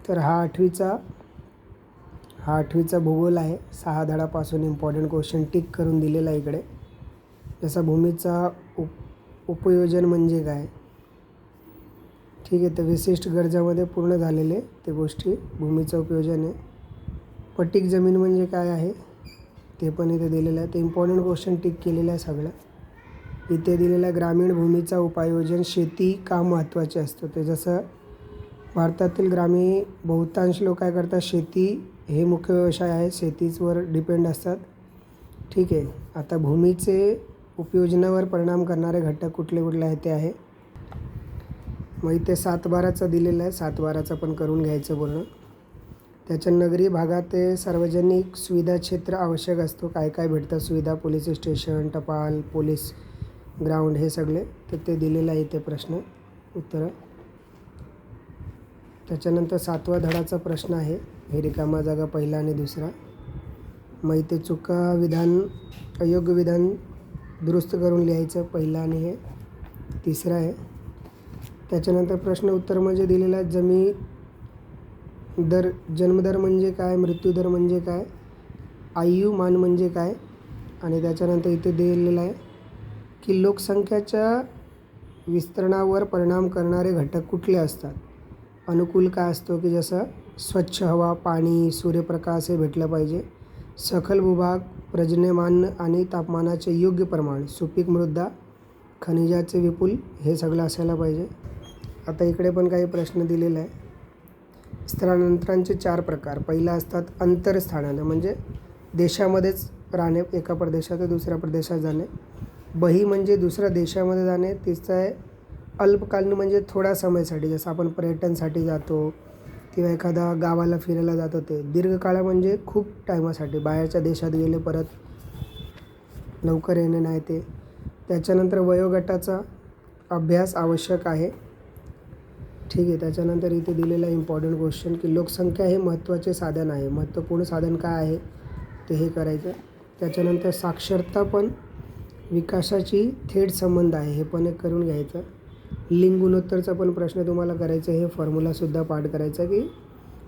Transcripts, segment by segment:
तर हा आठवीचा भूगोल आहे. 6 धड्यापासून इम्पॉर्टंट क्वेश्चन टिक करून दिलेला आहे इकडे. जसा भूमीचा उपयोजन म्हणजे काय, ठीक आहे. तर विशिष्ट गरजामध्ये पूर्ण झालेले ते गोष्टी भूमीचं उपयोजन आहे. पट्टीक जमीन म्हणजे काय आहे ते पण इथे दिलेलं आहे. ते इम्पॉर्टंट क्वेश्चन टिक केलेलं आहे सगळं. इथे दिलेलं आहे ग्रामीण भूमीचा उपयोजन, शेती का महत्त्वाचे असतं. ते जसं भारतातील ग्रामीण बहुतांश लोक काय करतात, शेती हे मुख्य व्यवसाय आहे, शेतीवर डिपेंड असतात, ठीक आहे. आता भूमीचे उपयोजनावर परिणाम करणारे घटक कुठले कुठले आहेत ते आहे. मग इथे 7/12चं दिलेलं आहे. 7/12चं पण करून घ्यायचं पूर्ण. त्याच्या नगरी भागात ते सार्वजनिक सुविधा क्षेत्र आवश्यक असतो. काय काय भेटतं सुविधा, पोलीस स्टेशन, टपाल, पोलीस ग्राउंड, हे सगळे तर ते दिलेलं आहे इथे प्रश्न उत्तरं. त्याच्यानंतर 7वा धडाचा प्रश्न आहे, हे रिकामा जागा पहिला आणि दुसरा. मग इथे चुका विधान, अयोग्य विधान दुरुस्त करून लिहायचं पहिला आणि हे तिसरं आहे. त्याच्यानंतर प्रश्न उत्तर म्हणजे दिलेला आहे जन्मदर म्हणजे काय, मृत्यूदर म्हणजे काय, आयुमान म्हणजे काय. आणि त्याच्यानंतर इथे दिलेलं आहे की लोकसंख्येच्या विस्तारणावर परिणाम करणारे घटक कुठले असतात. अनुकूल काय असतो की जसं स्वच्छ हवा, पाणी, सूर्यप्रकाश हे भेटलं पाहिजे. सखल भूभाग, पर्जन्यमान आणि तापमानाचे योग्य प्रमाण, सुपीक मृदा, खनिजाचे विपुल, हे सगळं असायला पाहिजे. आता इकडे पण काही प्रश्न दिलेला आहे. स्थलांतरांचे 4 प्रकार. पहिला असतात अंतरस्थानानं, म्हणजे देशामध्येच राहणे, एका प्रदेशात दुसऱ्या प्रदेशात जाणे. बही म्हणजे दुसऱ्या देशामध्ये जाणे. तिसरं आहे अल्पकालीन, म्हणजे थोड्या समयासाठी, जसं आपण पर्यटनासाठी जातो किंवा एखादा गावाला फिरायला जातो ते. दीर्घकाळ म्हणजे खूप टायमासाठी, बाहेरच्या देशात गेले परत लवकर येणे नाही ते. त्याच्यानंतर वयोगटाचा अभ्यास आवश्यक आहे, ठीक आहे. त्याच्यानंतर इथे दिलेला इम्पॉर्टंट क्वेश्चन की लोकसंख्या हे महत्त्वाचे साधन आहे, महत्त्वपूर्ण साधन काय आहे ते हे करायचं. त्याच्यानंतर साक्षरता पण विकासाची थेट संबंध आहे, हे पण एक करून घ्यायचं. लिंग गुणोत्तरचा पण प्रश्न तुम्हाला करायचं, हे फॉर्म्युलासुद्धा पाठ करायचा की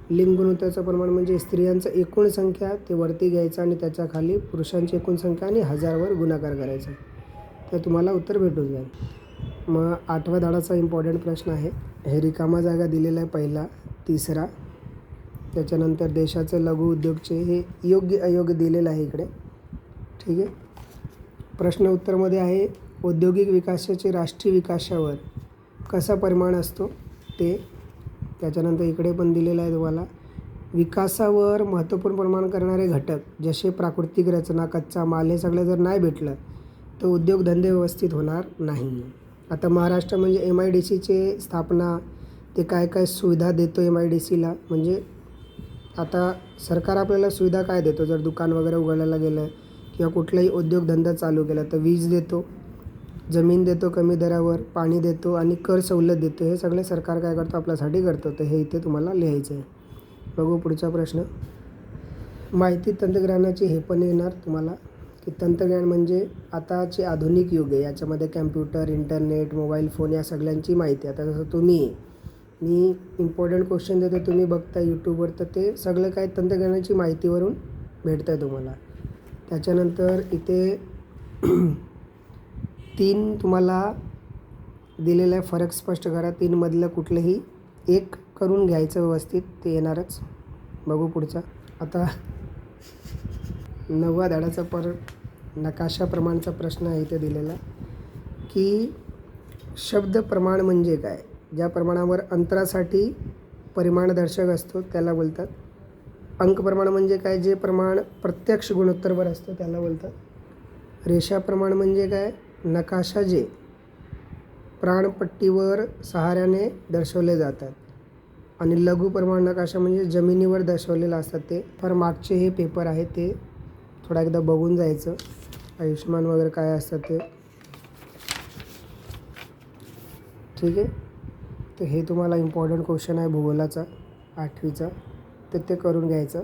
लिंग गुणोत्तरचं प्रमाण म्हणजे स्त्रियांचं एकूण संख्या ते वरती घ्यायचं आणि त्याच्या खाली पुरुषांची एकूण संख्या आणि 1000वर गुणाकार करायचा, तर तुम्हाला उत्तर भेटून जाईल. मग 8व्या धडाचा इम्पॉर्टंट प्रश्न आहे, हे रिकामा जागा दिलेला आहे पहिला, तिसरा. त्याच्यानंतर देशाचे लघु उद्योगचे हे योग्य अयोग्य दिलेलं आहे इकडे, ठीक आहे. प्रश्न उत्तरमध्ये आहे औद्योगिक विकासाचे राष्ट्रीय विकासावर कसा परिणाम असतो ते. त्याच्यानंतर इकडे पण दिलेलं आहे तुम्हाला विकासावर महत्त्वपूर्ण परिणाम करणारे घटक, जसे प्राकृतिक रचना, कच्चा माल, हे सगळं जर नाही भेटलं तर उद्योगधंदे व्यवस्थित होणार नाही. आता महाराष्ट्र म्हणजे MIDCचे स्थापना, ते काय काय सुविधा देतो MIDCला, म्हणजे आता सरकार आपल्याला सुविधा काय देतो, जर दुकान वगैरे उघडायला गेलं किंवा कुठलाही उद्योगधंदा चालू केला तर वीज देतो, जमीन देतो कमी दरावर, पाणी देतो आणि कर सवलत देतो. हे सगळे सरकार काय करतो, आपल्यासाठी करतो. तर हे इथे तुम्हाला लिहायचं आहे. बघू पुढचा प्रश्न. माहिती तंत्रज्ञानाची हे पण येणार तुम्हाला की तंत्रज्ञान म्हणजे आताचे आधुनिक युग आहे, याच्यामध्ये कॅम्प्युटर, इंटरनेट, मोबाईल फोन या सगळ्यांची माहिती. आता जसं मी इम्पॉर्टंट क्वेश्चन देतो, तुम्ही बघता यूट्यूबवर, तर ते सगळं काय तंत्रज्ञानाची माहितीवरून भेटतं आहे तुम्हाला. त्याच्यानंतर इथे 3 तुम्हाला दिलेलं आहे, फरक स्पष्ट करा. 3 मधलं कुठलंही एक करून घ्यायचं व्यवस्थित, ते येणारच. बघू पुढचा. आता 9व्या धड्याचा नकाशा प्रमाणचा प्रश्न आहे इथे दिलेला की शब्द प्रमाण म्हणजे काय. ज्या प्रमाणावर अंतरासाठी परिमाणदर्शक असतो त्याला बोलतात. अंक प्रमाण म्हणजे काय, जे प्रमाण प्रत्यक्ष गुणोत्तरवर असतं त्याला बोलतात. रेषा प्रमाण म्हणजे काय, नकाशा जे प्राणपट्टीवर सहाऱ्याने दर्शवले जातात. आणि लघु प्रमाण नकाशा म्हणजे जमिनीवर दर्शवलेलं असतात. ते फार मागचे हे पेपर आहे, ते थोडा एकदा बघून जायचं, आयुष्यमान वगैरे काय असतं ते, ठीक आहे. तर हे तुम्हाला इम्पॉर्टंट क्वेश्चन आहे भूगोलाचा 8वीचा, तर ते करून घ्यायचं.